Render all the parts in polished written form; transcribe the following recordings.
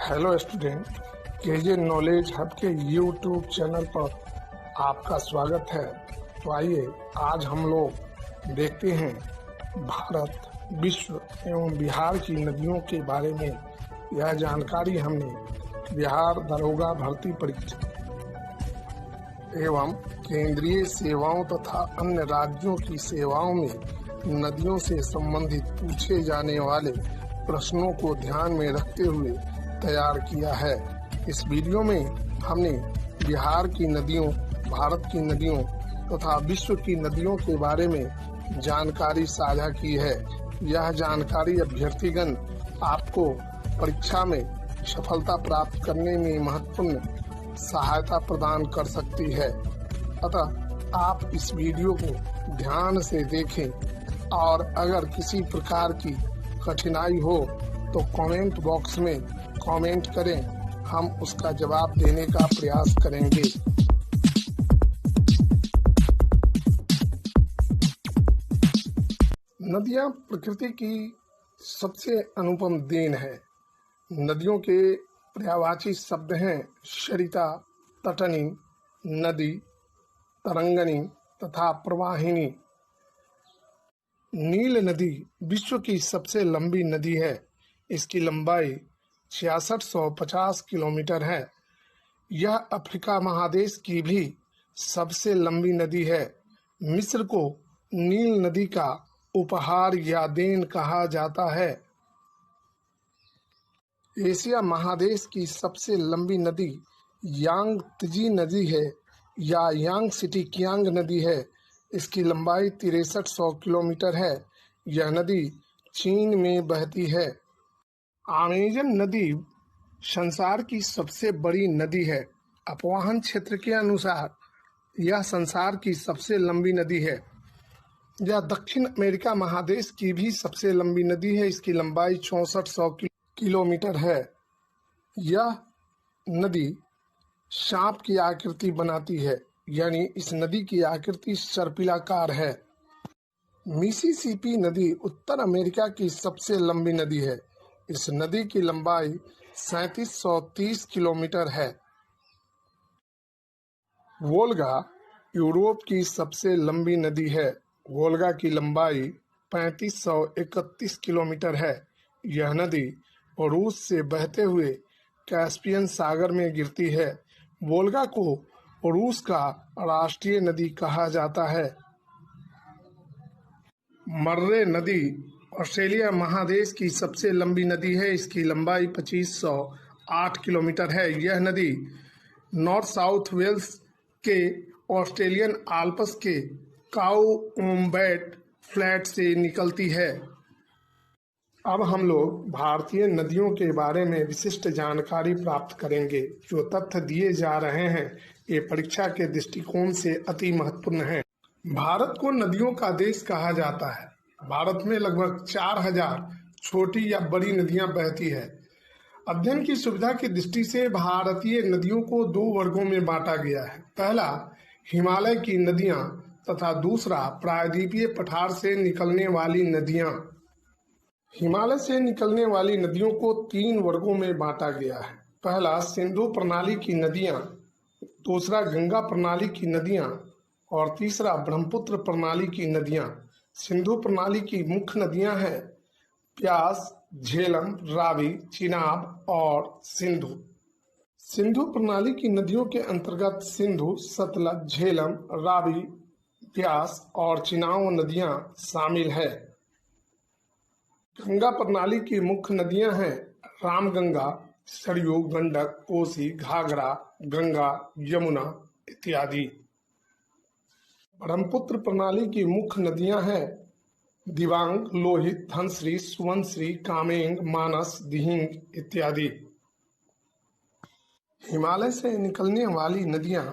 Hello student, KJ knowledge hub के YouTube channel पर आपका स्वागत है। तो आइए आज हम लोग देखते हैं भारत, विश्व एवं बिहार की नदियों के बारे में। यह जानकारी हमने बिहार दरोगा भर्ती परीक्षा एवं केंद्रीय सेवाओं तथा अन्य राज्यों की सेवाओं में नदियों से संबंधित पूछे जाने वाले प्रश्नों को ध्यान में रखते हुए तैयार किया है। इस वीडियो में हमने बिहार की नदियों, भारत की नदियों तथा विश्व की नदियों के बारे में जानकारी साझा की है। यह जानकारी अभ्यर्थीगण आपको परीक्षा में सफलता प्राप्त करने में महत्वपूर्ण सहायता प्रदान कर सकती है। अतः आप इस वीडियो को ध्यान से देखें और अगर किसी प्रकार की कठिनाई हो तो कमेंट बॉक्स में कमेंट करें, हम उसका जवाब देने का प्रयास करेंगे। नदियां प्रकृति की सबसे अनुपम देन है। नदियों के पर्यायवाची शब्द हैं सरिता, तटनी, नदी, तरंगनी तथा प्रवाहिनी। नील नदी विश्व की सबसे लंबी नदी है। इसकी लंबाई 6650 किलोमीटर है। यह अफ्रीका महादेश की भी सबसे लंबी नदी है। मिस्र को नील नदी का उपहार या देन कहा जाता है। एशिया महादेश की सबसे लंबी नदी यांगत्जी नदी है या यांगसिटी कियांग नदी है। इसकी लंबाई 6300 किलोमीटर है। यह नदी चीन में बहती है। अमेजन नदी संसार की सबसे बड़ी नदी है। अपवाहन क्षेत्र के अनुसार यह संसार की सबसे लंबी नदी है। यह दक्षिण अमेरिका महादेश की भी सबसे लंबी नदी है। इसकी लंबाई 6400 किलोमीटर है। यह नदी सांप की आकृति बनाती है, यानी इस नदी की आकृति सर्पिलाकार है। मिसिसिपी नदी उत्तर अमेरिका की सबसे लंबी नदी है। इस नदी की लंबाई 3730 किलोमीटर है। वोल्गा यूरोप की सबसे लंबी नदी है। वोल्गा की लंबाई 3531 किलोमीटर है। यह नदी रूस से बहते हुए कैस्पियन सागर में गिरती है। वोल्गा को रूस का राष्ट्रीय नदी कहा जाता है। मर्रे नदी ऑस्ट्रेलिया महादेश की सबसे लंबी नदी है। इसकी लंबाई 2508 किलोमीटर है। यह नदी नॉर्थ साउथ वेल्स के ऑस्ट्रेलियन आल्प्स के काउम्बैट फ्लैट से निकलती है। अब हम लोग भारतीय नदियों के बारे में विशिष्ट जानकारी प्राप्त करेंगे। जो तथ्य दिए जा रहे हैं ये परीक्षा के दृष्टिकोण से अति महत्वपूर्ण है। भारत को नदियों का देश कहा जाता है। भारत में लगभग 4000 छोटी या बड़ी नदियां बहती है। अध्ययन की सुविधा की दृष्टि से भारतीय नदियों को 2 वर्गों में बांटा गया है। पहला हिमालय की नदियां तथा दूसरा प्रायद्वीपीय पठार से निकलने वाली नदियां। हिमालय से निकलने वाली नदियों को 3 वर्गों में बांटा गया है। पहला सिंधु प्रणाली की नदियां, दूसरा गंगा प्रणाली की नदियां और तीसरा ब्रह्मपुत्र प्रणाली की नदियां। सिंधु प्रणाली की मुख्य नदियां हैं ब्यास, झेलम, रावी, चिनाब और सिंधु। सिंधु प्रणाली की नदियों के अंतर्गत सिंधु, सतलज, झेलम, रावी, ब्यास और चिनाब नदियां शामिल है। गंगा प्रणाली की मुख्य नदियां हैं रामगंगा, सरयू, गंडक, कोसी, घाघरा, गंगा, यमुना इत्यादि। ब्रह्मपुत्र प्रणाली की मुख्य नदियां हैं दिबांग, लोहित, धनश्री, सुवनश्री, कामेंग, मानस, दिहिंग इत्यादि। हिमालय से निकलने वाली नदियां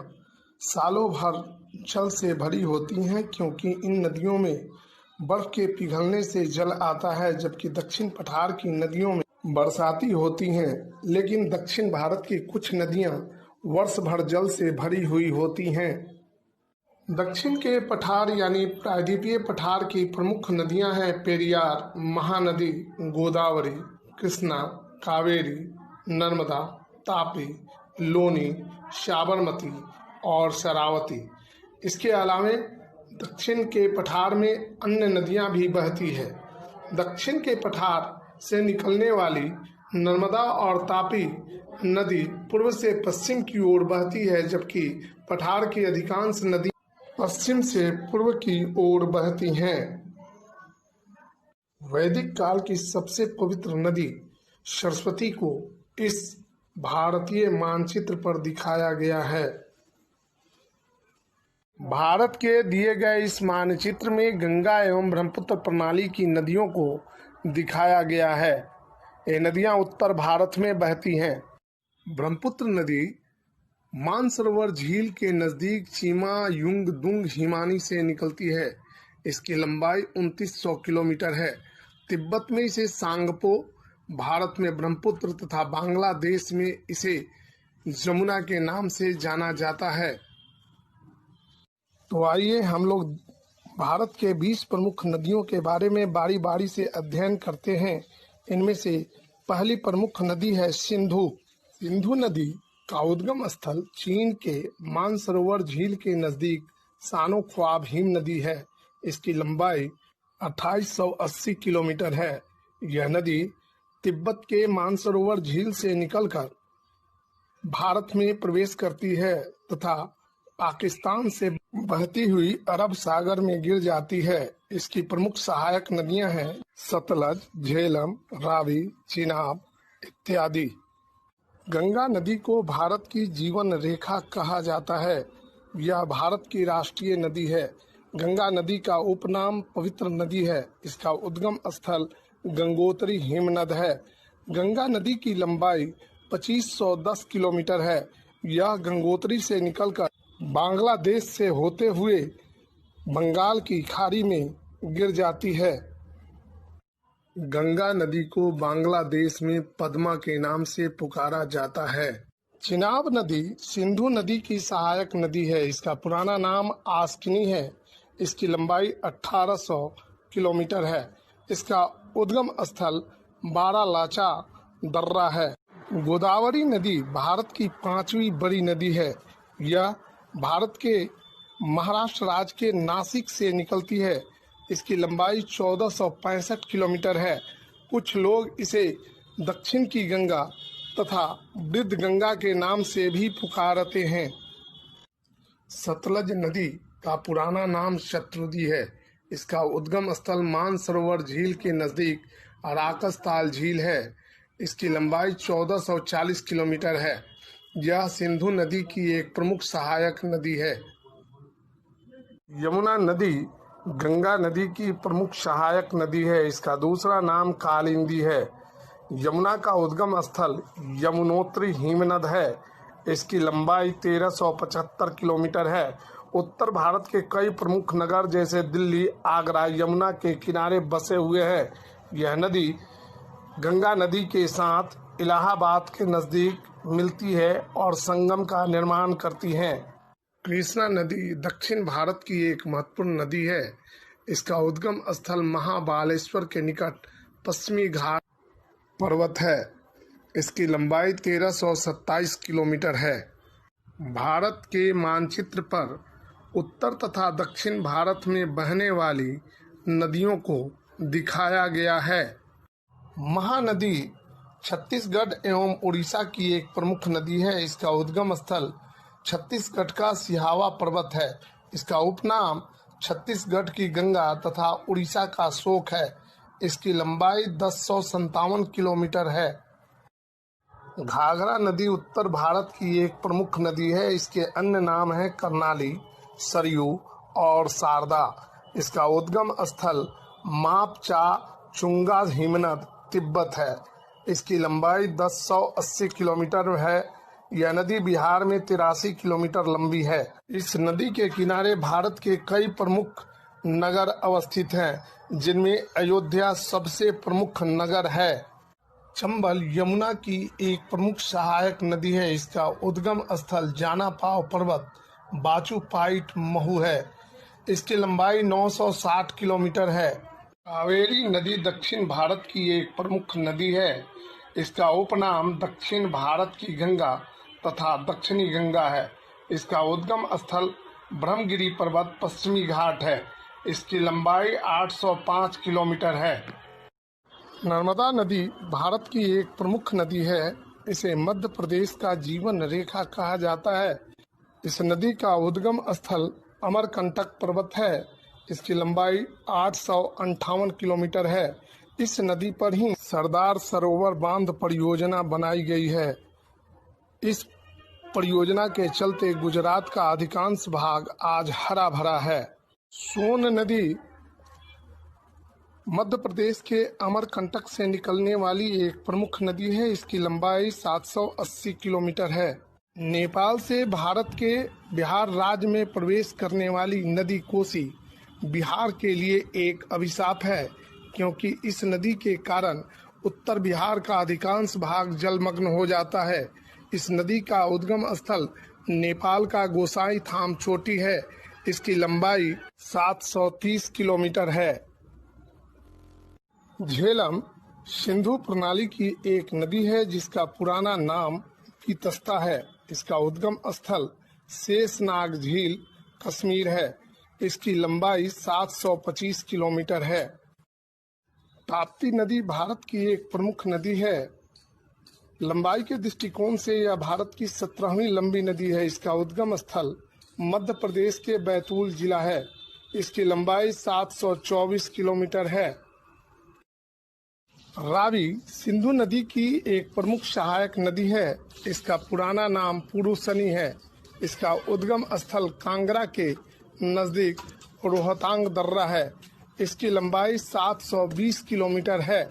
सालों भर जल से भरी होती हैं, क्योंकि इन नदियों में बर्फ के पिघलने से जल आता है, जबकि दक्षिण पठार की नदियों में बरसाती होती हैं। लेकिन दक्षिण भारत की कुछ नदियां वर्ष भर जल से भरी हुई होती हैं। दक्षिण के पठार यानी प्रायद्वीपीय पठार की प्रमुख नदियां हैं पेरियार, महानदी, गोदावरी, कृष्णा, कावेरी, नर्मदा, तापी, लोनी, साबरमती और शरावती। इसके अलावा दक्षिण के पठार में अन्य नदियां भी बहती है। दक्षिण के पठार से निकलने वाली नर्मदा और तापी नदी पूर्व से पश्चिम की ओर बहती है, जबकि पठार की अधिकांश नदी पश्चिम से पूर्व की ओर बहती हैं। वैदिक काल की सबसे पवित्र नदी सरस्वती को इस भारतीय मानचित्र पर दिखाया गया है। भारत के दिए गए इस मानचित्र में गंगा एवं ब्रह्मपुत्र प्रणाली की नदियों को दिखाया गया है। ये नदियां उत्तर भारत में बहती हैं। ब्रह्मपुत्र नदी मानसरोवर झील के नजदीक चीमा युंग दुंग हिमानी से निकलती है। इसकी लंबाई 2900 किलोमीटर है। तिब्बत में इसे सांगपो, भारत में ब्रह्मपुत्र तथा बांग्लादेश में इसे जमुना के नाम से जाना जाता है। तो आइए हम लोग भारत के 20 प्रमुख नदियों के बारे में बारी बारी से अध्ययन करते हैं। इनमें से पहली प्रमुख नदी है सिंधु। सिंधु नदी का उद्गम स्थल चीन के मानसरोवर झील के नजदीक सानो ख्वाब हिम नदी है। इसकी लंबाई 2880 किलोमीटर है। यह नदी तिब्बत के मानसरोवर झील से निकलकर भारत में प्रवेश करती है तथा पाकिस्तान से बहती हुई अरब सागर में गिर जाती है। इसकी प्रमुख सहायक नदियां हैं सतलज, झेलम, रावी, चिनाब इत्यादि। गंगा नदी को भारत की जीवन रेखा कहा जाता है। यह भारत की राष्ट्रीय नदी है। गंगा नदी का उपनाम पवित्र नदी है। इसका उद्गम स्थल गंगोत्री हिमनद है। गंगा नदी की लंबाई 2510 किलोमीटर है। यह गंगोत्री से निकलकर बांग्लादेश से होते हुए बंगाल की खाड़ी में गिर जाती है। गंगा नदी को बांग्लादेश में पद्मा के नाम से पुकारा जाता है। चिनाब नदी सिंधु नदी की सहायक नदी है। इसका पुराना नाम आस्किनी है। इसकी लंबाई 1800 किलोमीटर है। इसका उद्गम स्थल बारालाचा दर्रा है। गोदावरी नदी भारत की 5वीं बड़ी नदी है। यह भारत के महाराष्ट्र राज्य के नासिक से निकलती है। इसकी लंबाई 1465 किलोमीटर है। कुछ लोग इसे दक्षिण की गंगा तथा वृद्ध गंगा के नाम से भी पुकारते हैं। सतलज नदी का पुराना नाम शत्रुदी है। इसका उद्गम स्थल मानसरोवर झील के नजदीक अराकस ताल झील है। इसकी लंबाई 1440 किलोमीटर है। यह सिंधु नदी की एक प्रमुख सहायक नदी है। यमुना नदी गंगा नदी की प्रमुख सहायक नदी है। इसका दूसरा नाम कालिंदी है। यमुना का उद्गम स्थल यमुनोत्री हिमनद है। इसकी लंबाई 1375 किलोमीटर है। उत्तर भारत के कई प्रमुख नगर जैसे दिल्ली, आगरा यमुना के किनारे बसे हुए हैं। यह नदी गंगा नदी के साथ इलाहाबाद के नजदीक मिलती है और संगम का निर्माण करती है। कृष्णा नदी दक्षिण भारत की एक महत्वपूर्ण नदी है। इसका उद्गम स्थल महाबालेश्वर के निकट पश्चिमी घाट पर्वत है। इसकी लंबाई 1327 किलोमीटर है। भारत के मानचित्र पर उत्तर तथा दक्षिण भारत में बहने वाली नदियों को दिखाया गया है। महानदी छत्तीसगढ़ एवं उड़ीसा की एक प्रमुख नदी है। इसका उद्गम स्थल छत्तीसगढ़ का सिहावा पर्वत है। इसका उपनाम छत्तीसगढ़ की गंगा तथा उड़ीसा का शोक है। इसकी लंबाई 1057 किलोमीटर है। घाघरा नदी उत्तर भारत की एक प्रमुख नदी है। इसके अन्य नाम हैं कर्नाली, सरयू और शारदा। इसका उद्गम स्थल मापचा चुंगा हिमनद तिब्बत है। इसकी लंबाई 1080 किलोमीटर है। यह नदी बिहार में 83 किलोमीटर लंबी है। इस नदी के किनारे भारत के कई प्रमुख नगर अवस्थित हैं, जिनमें अयोध्या सबसे प्रमुख नगर है। चंबल यमुना की एक प्रमुख सहायक नदी है। इसका उद्गम स्थल जानापाव पर्वत बाचूपाइट महू है। इसकी लंबाई 960 किलोमीटर है। कावेरी नदी दक्षिण भारत की एक प्रमुख नदी है। इसका उपनाम दक्षिण भारत की गंगा तथा दक्षिणी गंगा है। इसका उद्गम स्थल ब्रह्मगिरी पर्वत पश्चिमी घाट है। इसकी लंबाई 805 किलोमीटर है। नर्मदा नदी भारत की एक प्रमुख नदी है। इसे मध्य प्रदेश का जीवन रेखा कहा जाता है। इस नदी का उद्गम स्थल अमरकंटक पर्वत है। इसकी लंबाई 858 किलोमीटर है। इस नदी पर ही सरदार सरोवर बांध परियोजना बनाई गई है। इस परियोजना के चलते गुजरात का अधिकांश भाग आज हरा भरा है। सोन नदी मध्य प्रदेश के अमरकंटक से निकलने वाली एक प्रमुख नदी है। इसकी लंबाई 780 किलोमीटर है। नेपाल से भारत के बिहार राज्य में प्रवेश करने वाली नदी कोसी बिहार के लिए एक अभिशाप है, क्योंकि इस नदी के कारण उत्तर बिहार का अधिकांश भाग जलमग्न हो जाता है। इस नदी का उद्गम स्थल नेपाल का गोसाई थाम चोटी है। इसकी लंबाई 730 किलोमीटर है। झेलम सिंधु प्रणाली की एक नदी है जिसका पुराना नाम पीतस्ता है। इसका उद्गम स्थल शेषनाग झील कश्मीर है। इसकी लंबाई 725 किलोमीटर है। ताप्ती नदी भारत की एक प्रमुख नदी है। लंबाई के दृष्टिकोण से यह भारत की 17वीं लंबी नदी है। इसका उद्गम स्थल मध्य प्रदेश के बैतूल जिला है। इसकी लंबाई 724 किलोमीटर है। रावी सिंधु नदी की एक प्रमुख सहायक नदी है। इसका पुराना नाम पुरुषनी है। इसका उद्गम स्थल कांगड़ा के नजदीक रोहतांग दर्रा है। इसकी लंबाई 720 किलोमीटर है।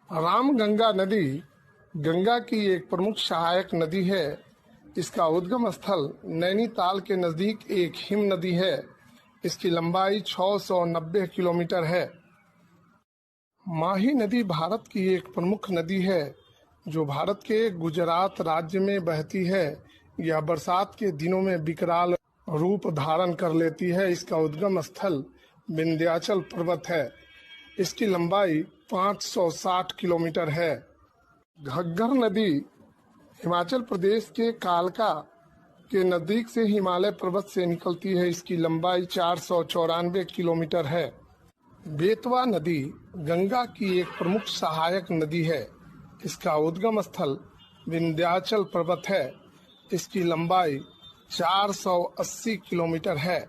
रामगंगा नदी गंगा की एक प्रमुख सहायक नदी है। इसका उद्गम स्थल नैनीताल के नजदीक एक हिम नदी है। इसकी लंबाई 690 किलोमीटर है। माही नदी भारत की एक प्रमुख नदी है जो भारत के गुजरात राज्य में बहती है। यह बरसात के दिनों में विकराल रूप धारण कर लेती है। इसका उद्गम स्थल विंध्याचल पर्वत है। इसकी लंबाई 560 किलोमीटर है। घग्गर नदी हिमाचल प्रदेश के कालका के नजदीक से हिमालय पर्वत से निकलती है। इसकी लंबाई 494 किलोमीटर है। बेतवा नदी गंगा की एक प्रमुख सहायक नदी है। इसका उद्गम स्थल विंध्याचल पर्वत है। इसकी लंबाई 480 किलोमीटर है।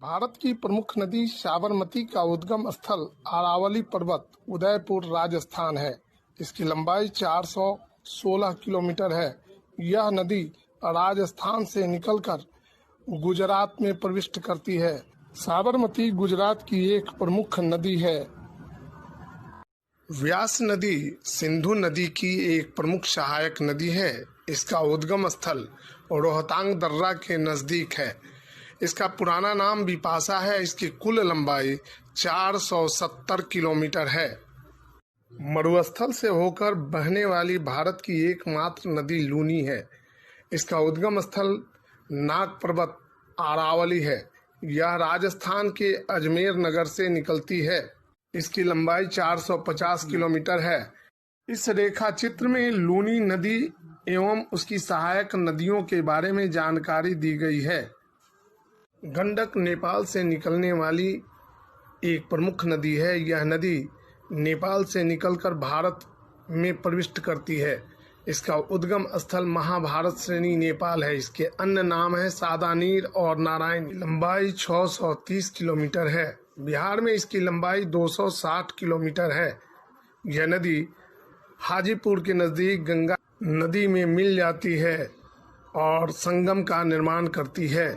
भारत की प्रमुख नदी साबरमती का उद्गम स्थल अरावली पर्वत उदयपुर राजस्थान है। इसकी लंबाई 416 किलोमीटर है। यह नदी राजस्थान से निकलकर गुजरात में प्रविष्ट करती है। साबरमती गुजरात की एक प्रमुख नदी है। व्यास नदी सिंधु नदी की एक प्रमुख सहायक नदी है। इसका उद्गम स्थल रोहतांग दर्रा के नजदीक है। इसका पुराना नाम बिपाशा है। इसकी कुल लंबाई 470 किलोमीटर है। मरुस्थल से होकर बहने वाली भारत की एकमात्र नदी लूनी है। इसका उद्गम स्थल नाग पर्वत अरावली है। यह राजस्थान के अजमेर नगर से निकलती है। इसकी लंबाई 450 किलोमीटर है। इस रेखा चित्र में लूनी नदी एवं उसकी सहायक नदियों के बारे में जानकारी दी गई है। गंडक नेपाल से निकलने वाली एक प्रमुख नदी है। यह नदी नेपाल से निकलकर भारत में प्रविष्ट करती है। इसका उद्गम स्थल महाभारत श्रेणी नेपाल है। इसके अन्य नाम है सादानीर और नारायण। लंबाई 630 किलोमीटर है। बिहार में इसकी लंबाई 260 किलोमीटर है। यह नदी हाजीपुर के नजदीक गंगा नदी में मिल जाती है और संगम का निर्माण करती है।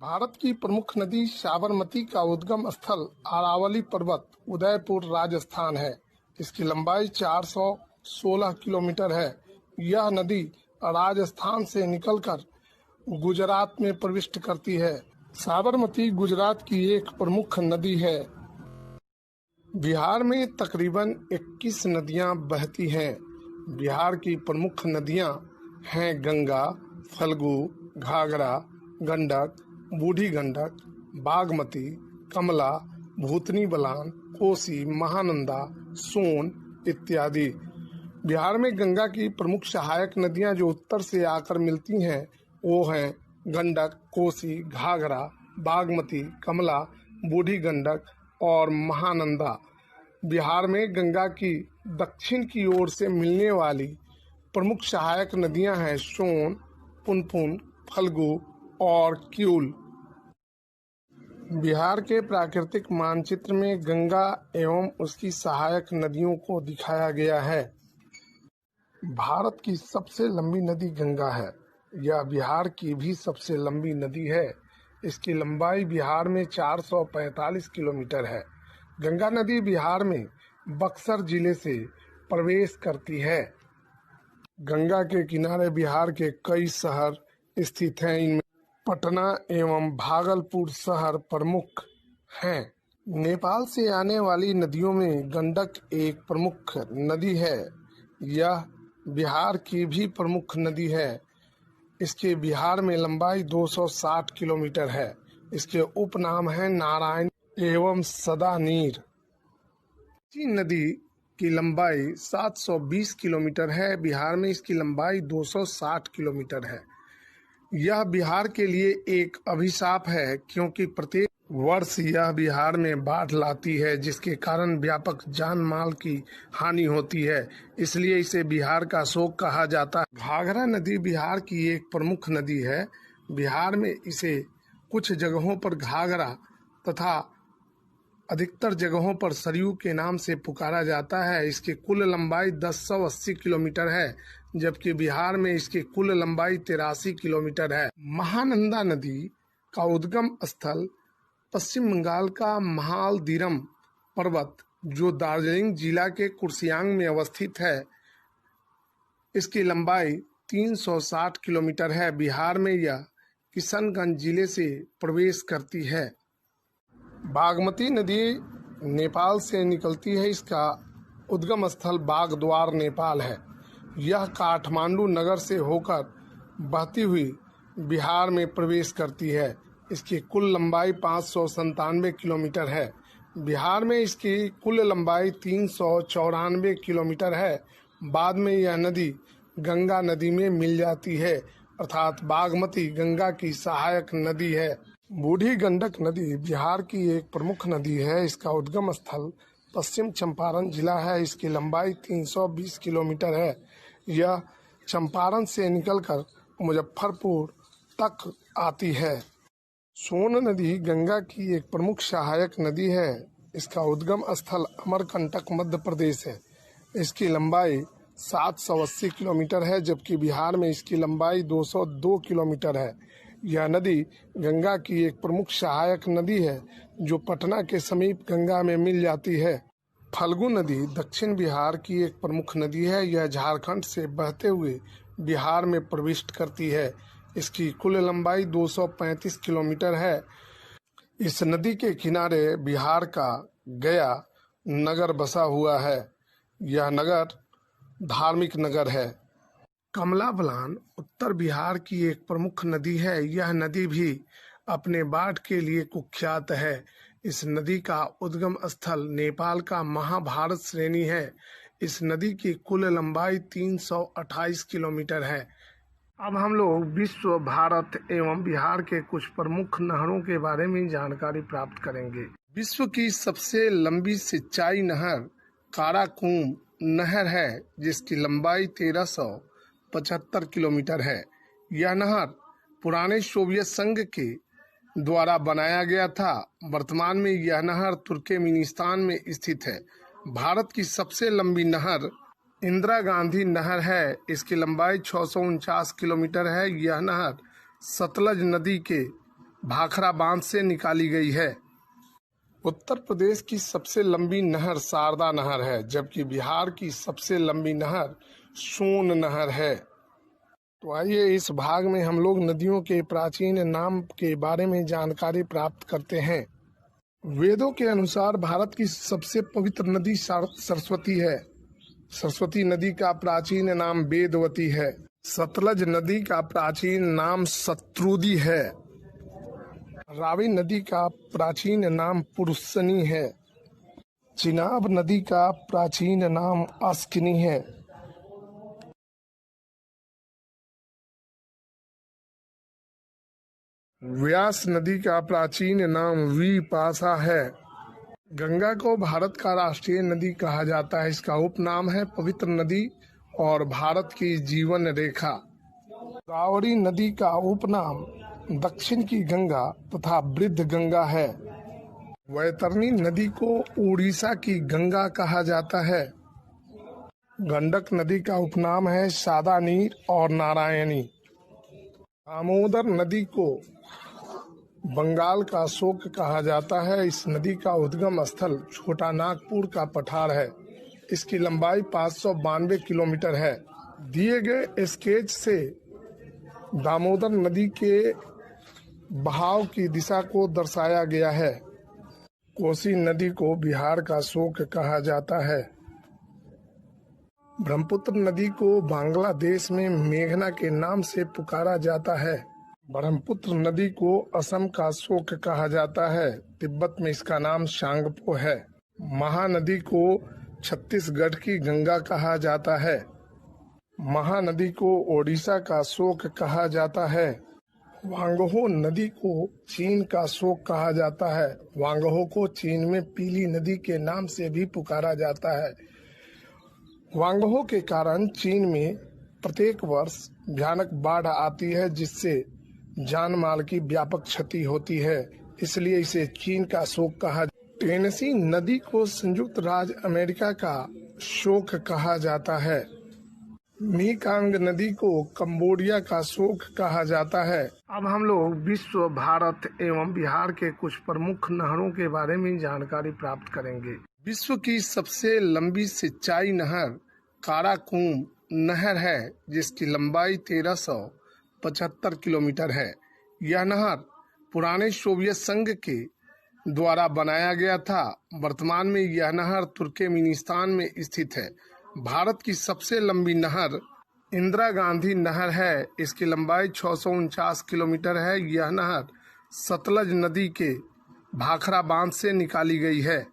भारत की प्रमुख नदी साबरमती का उद्गम स्थल अरावली पर्वत उदयपुर राजस्थान है। इसकी लंबाई 416 किलोमीटर है। यह नदी राजस्थान से निकलकर गुजरात में प्रविष्ट करती है। साबरमती गुजरात की एक प्रमुख नदी है। बिहार में तकरीबन 21 नदियां बहती हैं। बिहार की प्रमुख नदियां हैं गंगा, फल्गु, घाघरा, गंडक, बूढ़ी गंडक, बागमती, कमला, भूतनी बलान, कोसी, महानंदा, सोन इत्यादि। बिहार में गंगा की प्रमुख सहायक नदियां जो उत्तर से आकर मिलती हैं वो हैं गंडक, कोसी, घाघरा, बागमती, कमला, बूढ़ी गंडक और महानंदा। बिहार में गंगा की दक्षिण की ओर से मिलने वाली प्रमुख सहायक नदियां हैं सोन, पुनपुन, फल्गु और क्यूल। बिहार के प्राकृतिक मानचित्र में गंगा एवं उसकी सहायक नदियों को दिखाया गया है। भारत की सबसे लंबी नदी गंगा है। यह बिहार की भी सबसे लंबी नदी है। इसकी लंबाई बिहार में 445 किलोमीटर है। गंगा नदी बिहार में बक्सर जिले से प्रवेश करती है। गंगा के किनारे बिहार के कई शहर स्थित हैं। इनमें पटना एवं भागलपुर शहर प्रमुख हैं। नेपाल से आने वाली नदियों में गंडक एक प्रमुख नदी है। यह बिहार की भी प्रमुख नदी है। इसके बिहार में लंबाई 260 किलोमीटर है। इसके उपनाम हैं नारायण एवं सदानीर। नदी की लंबाई 720 किलोमीटर है। बिहार में इसकी लंबाई 260 किलोमीटर है। यह बिहार के लिए एक अभिशाप है क्योंकि प्रत्येक वर्ष यह बिहार में बाढ़ लाती है, जिसके कारण व्यापक जान माल की हानि होती है। इसलिए इसे बिहार का शोक कहा जाता है। घाघरा नदी बिहार की एक प्रमुख नदी है। बिहार में इसे कुछ जगहों पर घाघरा तथा अधिकतर जगहों पर सरयू के नाम से पुकारा जाता है। इसकी कुल लंबाई 1080 किलोमीटर है, जबकि बिहार में इसकी कुल लंबाई 83 किलोमीटर है। महानंदा नदी का उद्गम स्थल पश्चिम बंगाल का महालदीरम पर्वत, जो दार्जिलिंग जिला के कुर्सियांग में अवस्थित है, इसकी लंबाई 360 किलोमीटर है। बिहार में यह किशनगंज जिले से प्रवेश करती है। बागमती नदी नेपाल से निकलती है। इसका उद्गम स्थल बागद्वार नेपाल है। यह काठमांडू नगर से होकर बहती हुई बिहार में प्रवेश करती है। इसकी कुल लंबाई 597 किलोमीटर है। बिहार में इसकी कुल लंबाई 394 किलोमीटर है। बाद में यह नदी गंगा नदी में मिल जाती है, अर्थात बागमती गंगा की सहायक नदी है। बूढ़ी गंडक नदी बिहार की एक प्रमुख नदी है। इसका उद्गम स्थल पश्चिम चंपारण जिला है। इसकी लंबाई 320 किलोमीटर है। यह चंपारण से निकलकर मुजफ्फरपुर तक आती है। सोन नदी गंगा की एक प्रमुख सहायक नदी है। इसका उद्गम स्थल अमरकंटक मध्य प्रदेश है। इसकी लंबाई 780 किलोमीटर है, जबकि बिहार में इसकी लंबाई 202 किलोमीटर है। यह नदी गंगा की एक प्रमुख सहायक नदी है, जो पटना के समीप गंगा में मिल जाती है। फल्गु नदी दक्षिण बिहार की एक प्रमुख नदी है। यह झारखंड से बहते हुए बिहार में प्रविष्ट करती है। इसकी कुल लंबाई 235 किलोमीटर है। इस नदी के किनारे बिहार का गया नगर बसा हुआ है। यह नगर धार्मिक नगर है। कमला बलान उत्तर बिहार की एक प्रमुख नदी है। यह नदी भी अपने बाढ़ के लिए कुख्यात है। इस नदी का उद्गम स्थल नेपाल का महाभारत श्रेणी है। इस नदी की कुल लंबाई 328 किलोमीटर है। अब हम लोग विश्व, भारत एवं बिहार के कुछ प्रमुख नहरों के बारे में जानकारी प्राप्त करेंगे। विश्व की सबसे लंबी सिंचाई नहर काराकोरम नहर है, जिसकी लंबाई 1375 किलोमीटर है। यह नहर पुराने सोवियत संघ के द्वारा बनाया गया था। वर्तमान में यह नहर तुर्कमेनिस्तान में स्थित है। भारत की सबसे लंबी नहर इंदिरा गांधी नहर है। इसकी लंबाई 649 किलोमीटर है। यह नहर सतलज नदी के भाखड़ा बांध से निकाली गई है। उत्तर प्रदेश की सबसे लंबी नहर शारदा नहर है, जबकि बिहार की सबसे लंबी नहर सोन नहर है। तो आइए इस भाग में हम लोग नदियों के प्राचीन नाम के बारे में जानकारी प्राप्त करते हैं। वेदों के अनुसार भारत की सबसे पवित्र नदी सरस्वती है। सरस्वती नदी का प्राचीन नाम वेदवती है। सतलज नदी का प्राचीन नाम शत्रुदी है। रावी नदी का प्राचीन नाम पुरुषनी है। चिनाब नदी का प्राचीन नाम अस्किनी है। व्यास नदी का प्राचीन नाम विपाशा है। गंगा को भारत का राष्ट्रीय नदी कहा जाता है। इसका उपनाम है पवित्र नदी और भारत की जीवन रेखा। गोदावरी नदी का उपनाम दक्षिण की गंगा तथा वृद्ध गंगा है। वैतरणी नदी को उड़ीसा की गंगा कहा जाता है। गंडक नदी का उपनाम है सादा नीर और नारायणी। दामोदर नदी को बंगाल का शोक कहा जाता है। इस नदी का उद्गम स्थल छोटा नागपुर का पठार है। इसकी लंबाई 592 किलोमीटर है। दिए गए स्केच से दामोदर नदी के बहाव की दिशा को दर्शाया गया है। कोसी नदी को बिहार का शोक कहा जाता है। ब्रह्मपुत्र नदी को बांग्लादेश में मेघना के नाम से पुकारा जाता है। ब्रह्मपुत्र नदी को असम का शोक कहा जाता है। तिब्बत में इसका नाम सांगपो है। महानदी को छत्तीसगढ़ की गंगा कहा जाता है। महानदी को ओडिशा का शोक कहा जाता है। वांगहो नदी को चीन का शोक कहा जाता है। वांगहो को चीन में पीली नदी के नाम से भी पुकारा जाता है। वांगहो के कारण चीन में प्रत्येक वर्ष भयानक बाढ़ आती है, जिससे जान माल की व्यापक क्षति होती है। इसलिए इसे चीन का शोक कहा। टेनेसी नदी को संयुक्त राज्य अमेरिका का शोक कहा जाता है। मेकांग नदी को कंबोडिया का शोक कहा जाता है। अब हम लोग विश्व, भारत एवं बिहार के कुछ प्रमुख नहरों के बारे में जानकारी प्राप्त करेंगे। विश्व की सबसे लंबी सिंचाई नहर काराकोरम नहर है, जिसकी लंबाई 1375 किलोमीटर है। यह नहर पुराने सोवियत संघ के द्वारा बनाया गया था। वर्तमान में यह नहर तुर्कमेनिस्तान में स्थित है। भारत की सबसे लंबी नहर इंदिरा गांधी नहर है। इसकी लंबाई 649 किलोमीटर है। यह नहर सतलज नदी के भाखरा बांध से निकाली गई है।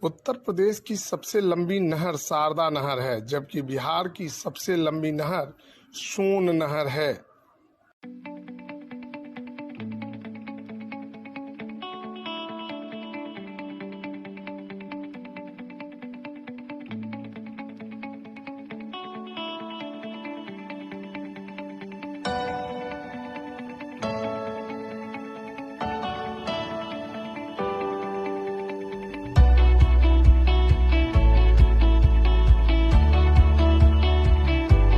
उत्तर प्रदेश की सबसे लंबी नहर शारदा नहर है, जबकि बिहार की सबसे लंबी नहर सोन नहर है।